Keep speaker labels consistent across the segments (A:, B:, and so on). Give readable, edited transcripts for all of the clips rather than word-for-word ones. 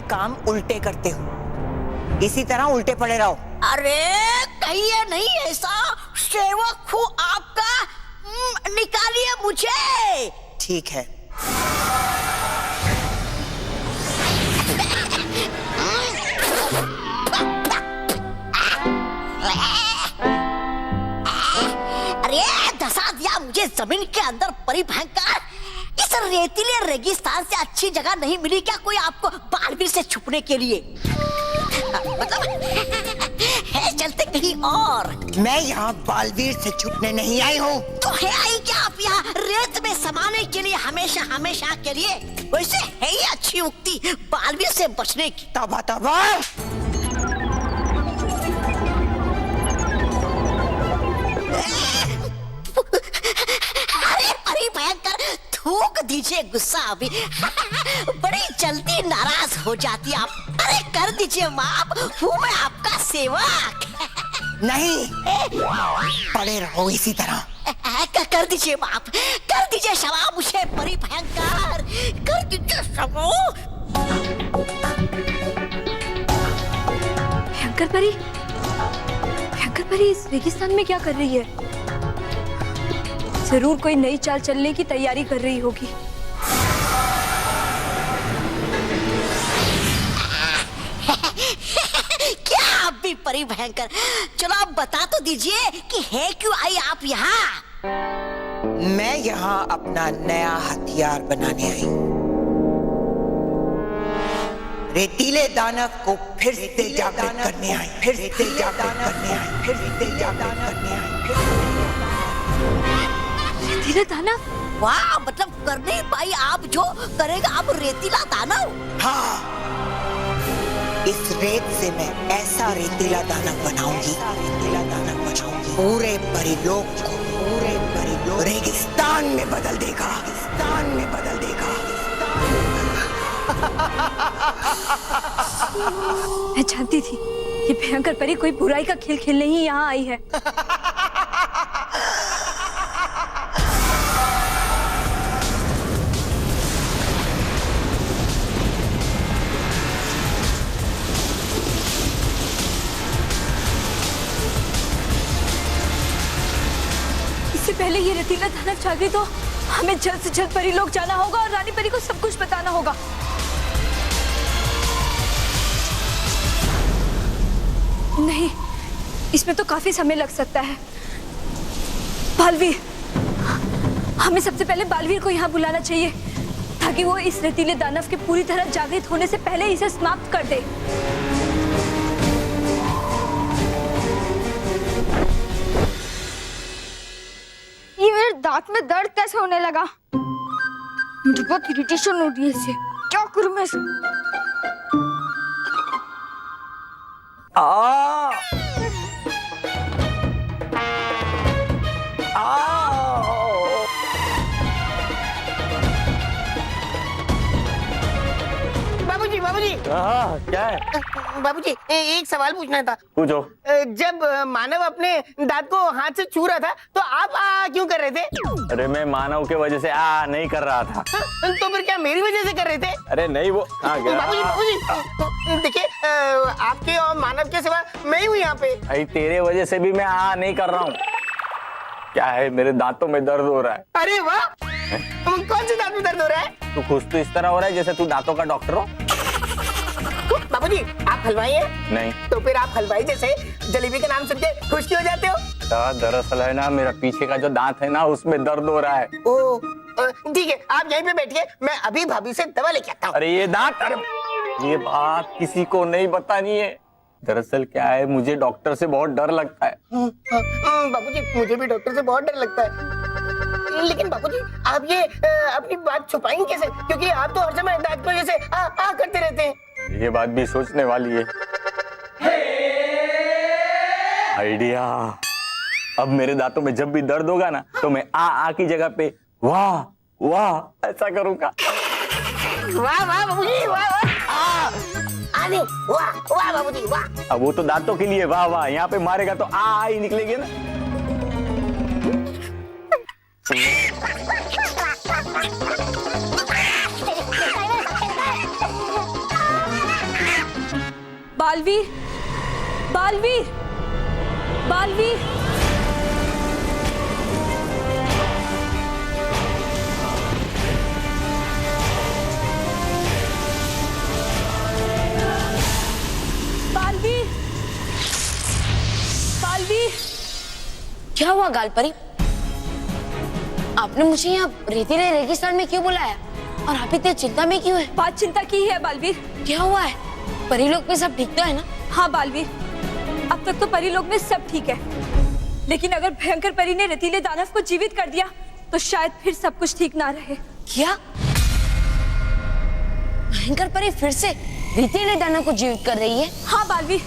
A: सारे काम उल्टे करते हो, इसी तरह उल्टे पड़े रहो।
B: अरे कहिए नहीं ऐसा, सेवक हूँ आपका, निकालिए मुझे।
A: ठीक है।
B: अरे धसा दिया मुझे जमीन के अंदर परी भयंकर। इस रेतीले रेगिस्तान से अच्छी जगह नहीं मिली क्या कोई आपको बालवीर से छुपने के लिए? मतलब है चलते कहीं और।
A: मैं यहाँ बालवीर से छुपने नहीं आई हूँ।
B: तो है आई क्या आप यहाँ रेत में समाने के लिए, हमेशा हमेशा के लिए? वैसे है ही अच्छी उक्ति बालवीर से बचने की।
A: तबा तबा
B: अरे भयंकर, थूक दीजिए गुस्सा अभी। बड़ी जल्दी नाराज हो जाती आप। अरे कर दीजिए माफ, हूँ मैं आपका सेवक।
A: नहीं, पड़े रहो इसी तरह।
B: कर दीजिए माफ, कर दीजिए क्षमा मुझे परी भयंकर, कर दीजिए क्षमा।
C: भयंकर परी इस रेगिस्तान में क्या कर रही है? जरूर कोई नई चाल चलने की तैयारी कर रही होगी।
B: क्या आप भी परी भयंकर? चलो आप बता तो दीजिए कि है क्यों आई आप यहाँ?
A: मैं यहाँ अपना नया हथियार बनाने आई। रेतीले दानव को फिर से जागृत करने आई, फिर से जागृत करने आई, फिर से जागृत करने आई।
C: रेतीला दानव?
B: वाह, मतलब कर नहीं पाई आप जो करेगा आप रेतीला दानव।
A: हाँ, इस रेत से मैं ऐसा रेतीला दानव बनाऊंगी, रेतीला दानव बनाऊंगी, पूरे परिलोक को रेगिस्तान में बदल देगा, रेगिस्तान में बदल देगा।
C: मैं जानती थी ये भयंकर परी कोई बुराई का खेल खेलने ही यहाँ आई है। इससे पहले ये रेतीला दानव जागृत हो, हमें जल्द से जल्द परी लोग जाना होगा और रानी परी को सब कुछ बताना होगा। नहीं, इसमें तो काफी समय लग सकता है। बालवीर, हमें सबसे पहले बालवीर को यहाँ बुलाना चाहिए ताकि वो इस रेतीले दानव के पूरी तरह जागृत होने से पहले इसे समाप्त कर दे।
D: ये मेरे दांत में दर्द कैसे होने लगा? मुझे बहुत इरिटेशन हो रही है इससे। क्या करूं मैं?
E: बाबूजी बाबूजी।
F: हाँ, क्या है?
E: बाबूजी एक सवाल पूछना था।
F: पूछो।
E: जब मानव अपने दांत को हाथ से छू रहा था तो आप आ क्यों कर रहे थे?
F: अरे मैं मानव के वजह से आ नहीं कर रहा था।
E: तो फिर क्या मेरी वजह से कर रहे थे?
F: अरे नहीं, वो
E: बाबूजी बाबूजी देखिए, आपके और मानव के सिवा मैं ही हूँ यहाँ पे।
F: भाई तेरे वजह से भी मैं आ नहीं कर रहा हूँ। क्या है, मेरे दांतों में दर्द हो रहा है।
E: अरे वाह, कौन से दांत में दर्द हो रहा है?
F: तू खुश तो इस तरह हो रहा है जैसे तू दांतों का डॉक्टर हो।
E: बाबूजी आप हलवाई हैं?
F: नहीं।
E: तो फिर आप हलवाई जैसे जलेबी का नाम सुन के खुश क्यों हो जाते हो?
F: दरअसल है ना, मेरा पीछे का जो दांत है ना उसमें दर्द हो रहा है।
E: ओ ठीक है, आप यहीं पे बैठिए, मैं अभी भाभी से दवा लेके आता हूँ।
F: अरे ये दांत, अरे ये बात किसी को नहीं बतानी है। दरअसल क्या है, मुझे डॉक्टर से बहुत डर लगता है।
E: बाबूजी मुझे भी डॉक्टर से बहुत डर लगता है, लेकिन बाबूजी आप ये अपनी बात छुपाएंगे कैसे? क्योंकि आप तो हर समय दांत को जैसे आ करते रहते हैं।
F: ये बात भी सोचने वाली है। आइडिया। अब मेरे दांतों में जब भी दर्द होगा ना तो मैं आ की जगह पे वाह वाह ऐसा करूंगा।
E: वाह वाह बाबूजी, वाह वाह। आने वाह वाह बाबूजी वाह।
F: अब वो तो दांतों के लिए वाह वाह, यहाँ पे मारेगा तो आ ही निकलेगी ना।
C: बालवीर, बालवीर, बालवीर। बालवीर, बालवीर।
G: क्या हुआ गालपरी? आपने मुझे यहाँ रेतीले रेगिस्तान में क्यों बुलाया और आप इतने चिंता में क्यों है?
C: बात चिंता की है बालवीर।
G: क्या हुआ है? परिलोक में सब ठीक तो है ना?
C: हाँ बालवीर, अब तक तो परिलोक में सब ठीक है, लेकिन अगर भयंकर परी ने रेतीले दानव को जीवित कर दिया तो शायद फिर सब कुछ ठीक ना रहे।
G: क्या? भयंकर परी फिर से रेतीले दानव को जीवित कर रही है?
C: हाँ बालवीर,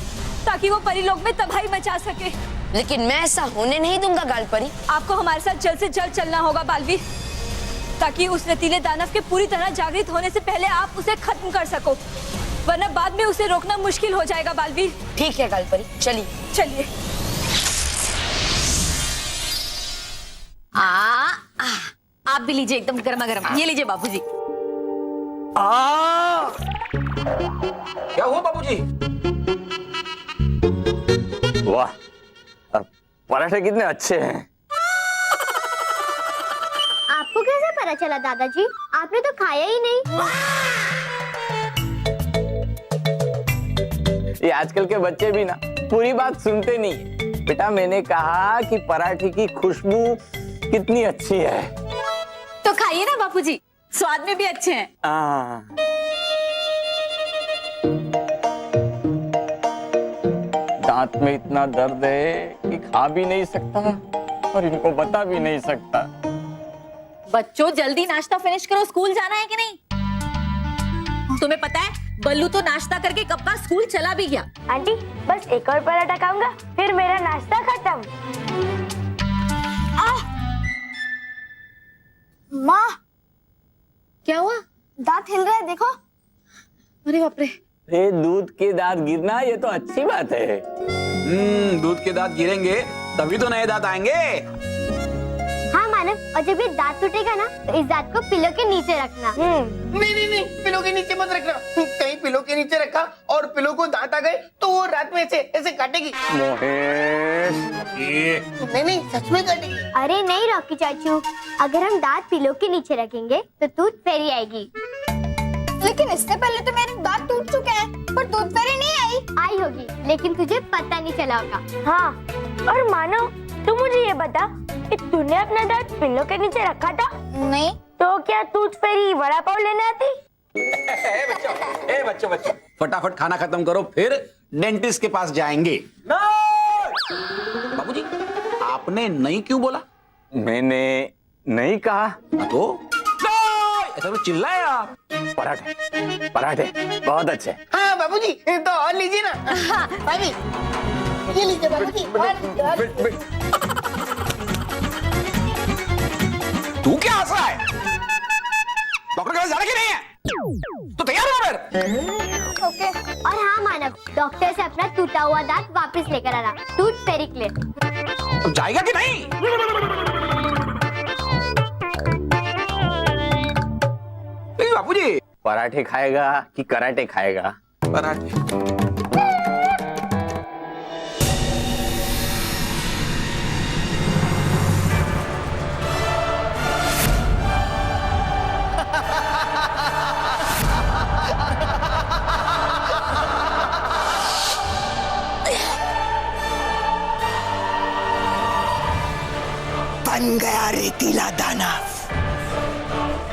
C: ताकि वो परिलोक में तबाही मचा सके।
G: लेकिन मैं ऐसा होने नहीं दूंगा गालपरी।
C: आपको हमारे साथ जल्द से जल्द चलना होगा बालवीर, ताकि उस रेतीले दानव के पूरी तरह जागृत होने से पहले आप उसे खत्म कर सको, वरना बाद में उसे रोकना मुश्किल हो जाएगा बालवीर।
G: ठीक है गालपरी, चलिए
C: चलिए।
B: आप भी लीजिए, एकदम गर्मा गर्म। ये लीजिए बाबूजी।
H: क्या हुआ बाबूजी?
F: वाह, पराठे कितने अच्छे हैं।
I: आपको कैसे पता चला दादाजी? आपने तो खाया ही नहीं।
F: ये आजकल के बच्चे भी ना पूरी बात सुनते नहीं। बेटा मैंने कहा कि पराठे की खुशबू कितनी अच्छी है।
B: तो खाइए ना बापूजी, स्वाद में भी अच्छे हैं।
F: दांत में इतना दर्द है कि खा भी नहीं सकता और इनको बता भी नहीं सकता।
B: बच्चों जल्दी नाश्ता फिनिश करो, स्कूल जाना है कि नहीं? तुम्हें पता है बल्लू तो नाश्ता करके कब का स्कूल चला भी गया।
I: आंटी बस एक और पराठा खाऊंगा, फिर मेरा नाश्ता खत्म।
D: माँ,
B: क्या हुआ?
D: दांत हिल रहा है, देखो।
B: अरे बाप रे।
F: ये दूध के दांत गिरना ये तो अच्छी बात है।
H: दूध के दांत गिरेंगे तभी तो नए दांत आएंगे।
I: हाँ मानव, और जब ये दांत टूटेगा ना तो इस दांत को पिलो के नीचे रखना।
E: नहीं, पिलो के नीचे मत रखना। कहीं पिलो के नीचे रखा और पिलो को दांत आ गए तो वो रात में ऐसे काटेगी।
F: मोहेश,
E: नहीं, सच में काटेगी।
I: अरे नहीं रॉकी चाचू, अगर हम दांत पिलो के नीचे रखेंगे तो टूथ फेरी आएगी।
D: लेकिन इससे पहले तो मेरे दांत टूट चुके हैं, पर टूथ फेरी नहीं
I: आई होगी, लेकिन तुझे पता नहीं चला होगा। हाँ, और मानो तू मुझे ये बता कि तूने अपना दांत पिलो के नीचे रखा था?
D: नहीं।
I: तो क्या टूथ फेरी वड़ा पाव लेने आती?
H: बच्चों फटाफट खाना खत्म करो, फिर डेंटिस्ट के पास जाएंगे। बाबूजी आपने नहीं क्यों बोला?
F: मैंने नहीं कहा
H: तो ऐसा तो चिल्लाए आप।
F: पराठे पराठे बहुत अच्छे।
E: हाँ बाबूजी, तो और लीजिए ना। हाँ, भाभी ये लीजिए बाबूजी।
H: तू क्या हंस रहा है? डॉक्टर के पास जाना कि नहीं है? तो तैयार हो फिर।
I: ओके। और हाँ मानव, डॉक्टर से अपना टूटा हुआ दांत वापस लेकर आना, टूथ फेरी के लिए।
H: तो जाएगा कि नहीं? बाबूजी
F: पराठे खाएगा कि कराटे खाएगा?
H: पराठे।
A: बन गया रेतीला दानव।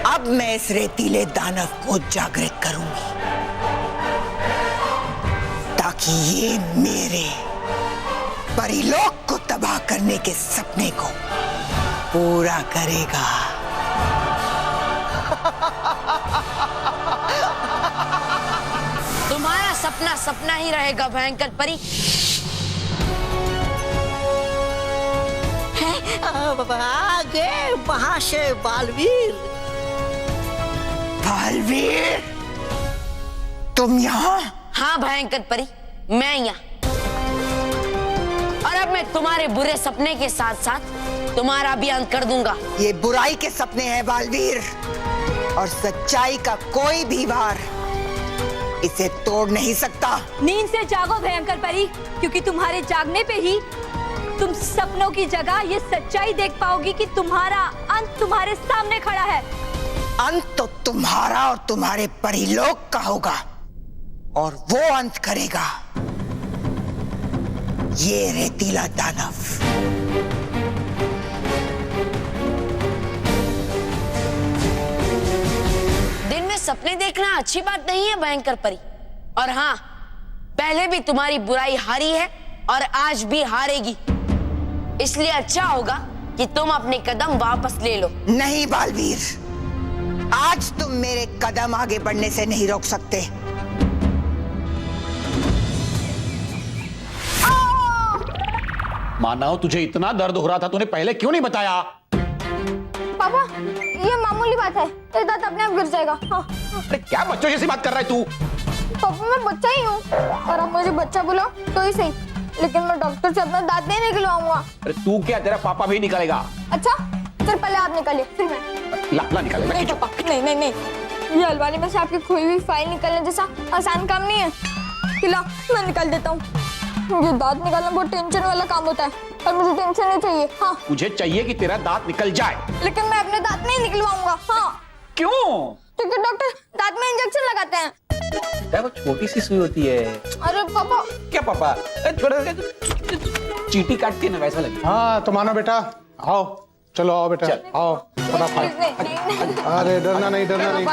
A: अब मैं इस रेतीले दानव को जागृत करूंगी ताकि ये मेरे परिलोक को तबाह करने के सपने को पूरा करेगा।
G: तुम्हारा सपना सपना ही रहेगा भयंकर परी।
B: आगे महाशय बालवीर।
A: बालवीर, तुम यहाँ?
G: हाँ भयंकर परी, मैं यहाँ। और अब मैं तुम्हारे बुरे सपने के साथ साथ तुम्हारा भी अंत कर दूंगा।
A: ये बुराई के सपने हैं बालवीर, और सच्चाई का कोई भी वार इसे तोड़ नहीं सकता।
C: नींद से जागो भयंकर परी, क्योंकि तुम्हारे जागने पे ही तुम सपनों की जगह ये सच्चाई देख पाओगी कि तुम्हारा अंत तुम्हारे सामने खड़ा है।
A: अंत तो तुम्हारा और तुम्हारे परिलोक का होगा, और वो अंत करेगा ये रेतीला दानव।
G: दिन में सपने देखना अच्छी बात नहीं है भयंकर परी। और हाँ, पहले भी तुम्हारी बुराई हारी है और आज भी हारेगी, इसलिए अच्छा होगा कि तुम अपने कदम वापस ले लो।
A: नहीं बालवीर, आज तुम मेरे कदम आगे बढ़ने से नहीं रोक सकते।
H: मानव, तुझे इतना दर्द हो रहा था, तूने पहले क्यों नहीं बताया?
D: पापा, ये मामूली बात है, तेरा दांत अपने आप गिर जाएगा। हाँ।
H: अरे क्या बच्चों जैसी बात कर रहा है तू?
D: पापा, मैं बच्चा ही हूँ, और आप मुझे बच्चा बोलो तो ही सही, लेकिन मैं डॉक्टर से अपना दांत नहीं निकलवाऊंगा।
H: अरे तू क्या, तेरा पापा भी निकालेगा।
D: अच्छा, फिर पहले आप निकालिए, फिर मैं।
H: ला निकालेगा।
D: नहीं पापा, नहीं नहीं नहीं, ये अलमारी में से आपकी खोई हुई फाइल निकालने जैसा आसान काम नहीं है। खिला, मैं निकाल देता हूँ। ये दांत निकालना बहुत टेंशन वाला काम होता है, और मुझे टेंशन नहीं चाहिए। हाँ,
H: मुझे चाहिए कि तेरा दांत निकल जाए।
D: लेकिन मैं अपने दांत नहीं निकलवाऊंगा। हाँ।
H: क्यों?
D: क्योंकि डॉक्टर दांत में इंजेक्शन लगाते हैं।
H: क्या वो छोटी सी सुई होती है?
D: अरे पापा।
H: क्या पापा? छोटा चींटी काटती है ना, वैसा लगे।
J: हाँ तो मानो बेटा, आओ, चलो आओ बेटा, आओ फटाफट। अरे डरना नहीं, डरना नहीं।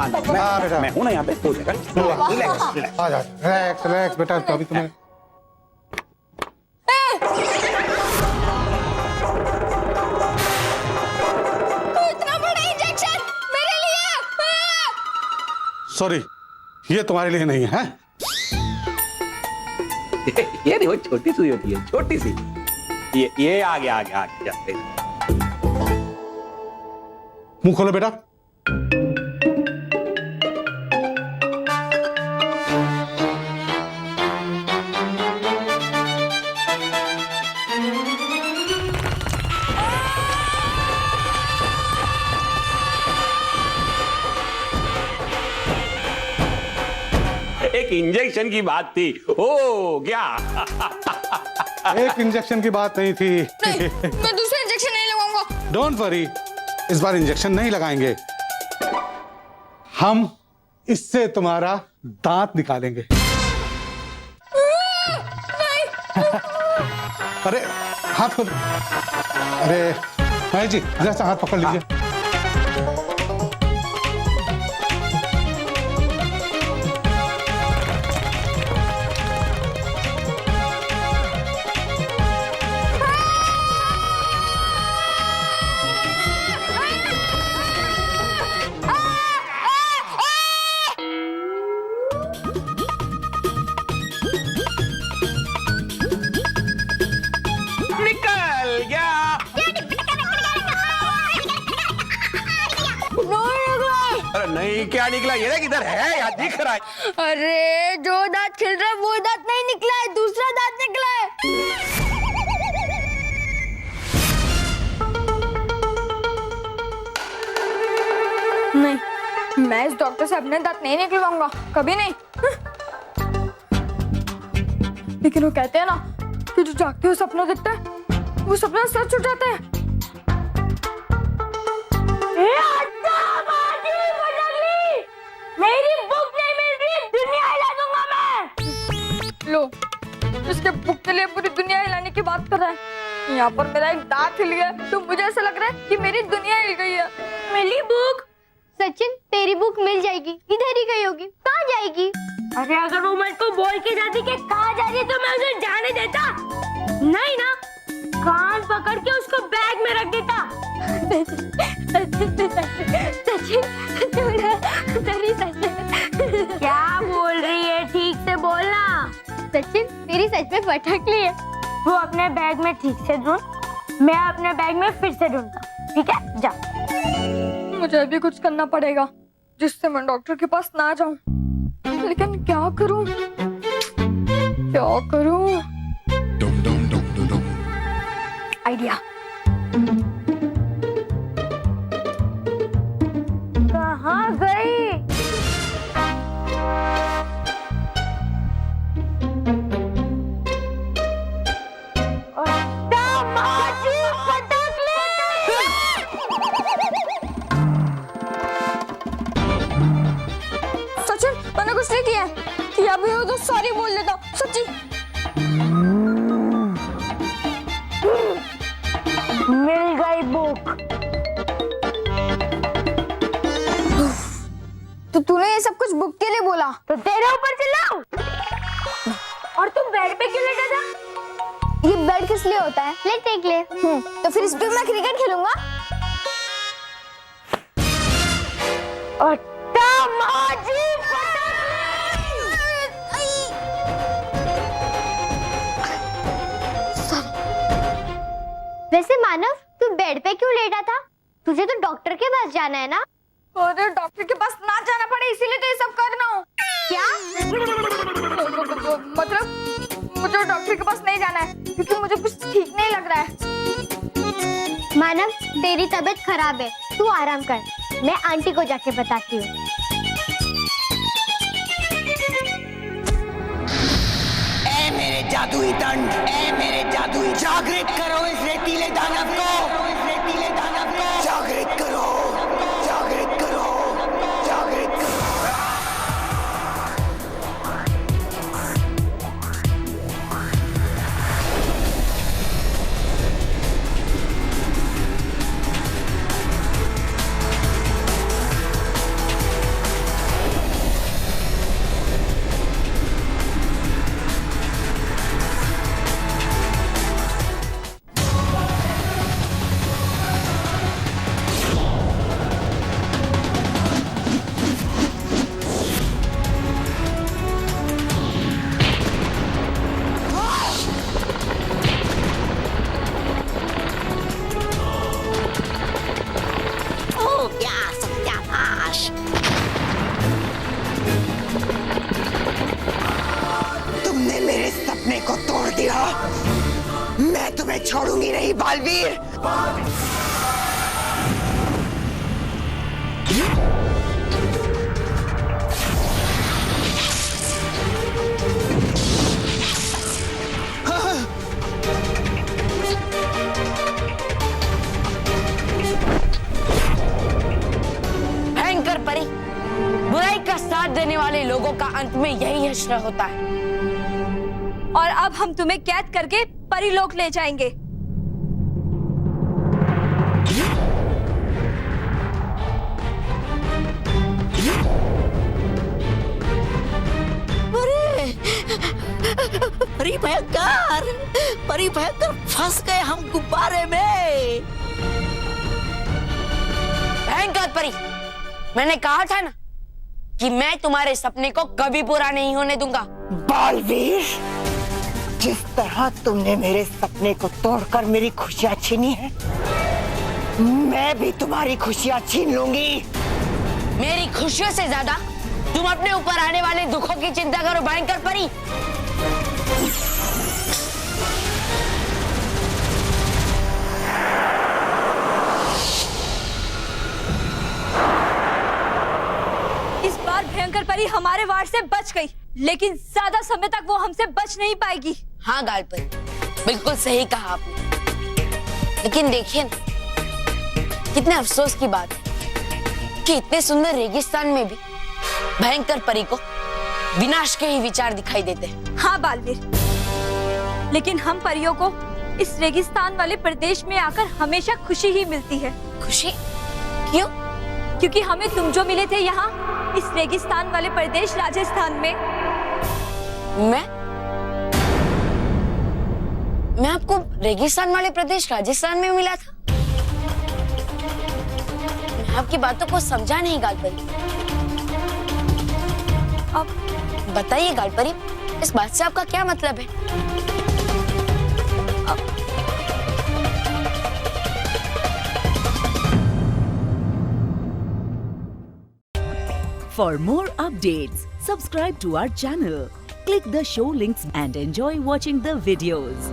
H: मैं हूं ना यहाँ पे, हो जाएगा।
J: आ जा, रिलैक्स रिलैक्स बेटा, तो अभी तुम्हें
D: इतना बड़ा इंजेक्शन मेरे लिए।
J: सॉरी, ये तुम्हारे लिए नहीं है।
H: ये नहीं, वो छोटी सुई होती है, छोटी सी। ये आगे जाते।
J: मुंह खोलो बेटा।
H: एक इंजेक्शन की बात थी, हो गया।
J: एक इंजेक्शन की बात नहीं थी।
D: नहीं, मैं दूसरा इंजेक्शन नहीं लगाऊंगा।
J: डोंट वरी, इस बार इंजेक्शन नहीं लगाएंगे, हम इससे तुम्हारा दांत निकालेंगे। अरे हाथ खोल। अरे भाई जी, जरा हाथ पकड़ लीजिए।
H: नहीं, क्या निकला? ये देख, इधर है, यार दिख रहा है।
D: अरे जो दांत खिल रहा है वो दांत नहीं निकला है, दूसरा दांत निकला है। नहीं, मैं इस डॉक्टर से अपने दांत नहीं निकलवाऊंगा, कभी नहीं। लेकिन वो कहते हैं ना कि जो जागते हो सपना देखता है, वो सपना सच हो जाता है। मेरी बुक नहीं मिल रही, दुनिया हिला दूंगा मैं। लो, इसके बुक के लिए पूरी दुनिया हिलाने की बात कर रहा है। यहाँ पर मेरा एक दांत हिल गया, तो मुझे ऐसा लग रहा है कि मेरी दुनिया हिल गई है। मेरी बुक।
I: सचिन, तेरी बुक मिल जाएगी, इधर ही गई होगी। कहाँ जाएगी?
K: अरे अगर वो मुझको बोल के जाती कि कहाँ जा रही है तो मैं उसे जाने देता। नहीं ना, कान पकड़ के उसको बैग में रख देता। क्या बोल रही है? ठीक से बोलना।
I: सचिन, तेरी सच में फटकली है।
K: वो अपने बैग में ठीक से ढूंढ, मैं अपने बैग में फिर से ढूंढता। ठीक है, जा।
D: मुझे अभी कुछ करना पड़ेगा जिससे मैं डॉक्टर के पास ना जाऊं, लेकिन क्या करूं? क्या करूं? आइडिया। कुछ नहीं किया कि अभी हो तो सॉरी बोल देता हूँ सच्ची।
I: मिल गई बुक।
D: तो तूने ये सब कुछ बुक के लिए बोला?
I: तो तेरे ऊपर चिल्लाऊं? और तुम बेड पे क्यों लेटा था?
D: ये बेड किस लिए होता है?
I: ले टेक ले।
D: तो फिर इस पे मैं क्रिकेट खेलूंगा।
I: और तमाजी वैसे मानव, तू बेड पे क्यों लेटा था? तुझे तो डॉक्टर के पास जाना है ना?
D: अरे डॉक्टर के पास ना जाना पड़े इसीलिए तो ये सब कर रहा हूँ।
I: क्या?
D: मतलब मुझे डॉक्टर के पास नहीं जाना है क्योंकि मुझे कुछ ठीक नहीं लग रहा है।
I: मानव, तेरी तबीयत खराब है, तू आराम कर, मैं आंटी को जाके बताती हूँ।
A: ए मेरे जादुई दंड, ए मेरे जादुई, जागृत करो इस रेतीले दानव को, इस रेतीले दानव को जागृत करो, जागृत करो, जागृत करो। तुमने मेरे सपने को तोड़ दिया, मैं तुम्हें छोड़ूंगी नहीं बालवीर।
G: भयंकर परी, बुराई का साथ देने वाले लोगों का अंत में यही हश्र होता है।
C: और अब हम तुम्हें कैद करके परीलोक ले जाएंगे।
B: परी भयंकर फंस गए हम गुब्बारे में।
G: भयंकर परी, मैंने कहा था ना कि मैं तुम्हारे सपने को कभी पूरा नहीं होने दूंगा।
A: बालवीर, जिस तरह तुमने मेरे सपने को तोड़कर मेरी खुशियां छीनी है, मैं भी तुम्हारी खुशियां छीन लूंगी।
G: मेरी खुशियों से ज्यादा तुम अपने ऊपर आने वाले दुखों की चिंता करो भयंकर परी।
C: इस बार भयंकर परी हमारे वार से बच गई, लेकिन ज्यादा समय तक वो हमसे बच नहीं पाएगी।
G: हाँ गाल परी, बिल्कुल सही कहा आपने। लेकिन देखिए ना, कितने अफसोस की बात है कि इतने सुंदर रेगिस्तान में भी भयंकर परी को विनाश के ही विचार दिखाई देते हैं।
C: हाँ बालवीर, लेकिन हम परियों को इस रेगिस्तान वाले प्रदेश में आकर हमेशा खुशी ही मिलती है।
G: खुशी? क्यों?
C: क्योंकि हमें तुम जो मिले थे यहाँ इस रेगिस्तान वाले प्रदेश राजस्थान में।
G: मैं आपको रेगिस्तान वाले प्रदेश राजस्थान में मिला था? मैं आपकी बातों को समझा नहीं गालपरी। अब बताइए गालपरी, इस बात से आपका क्या मतलब है?
L: For more updates, subscribe to our channel, click the show links and enjoy watching the videos.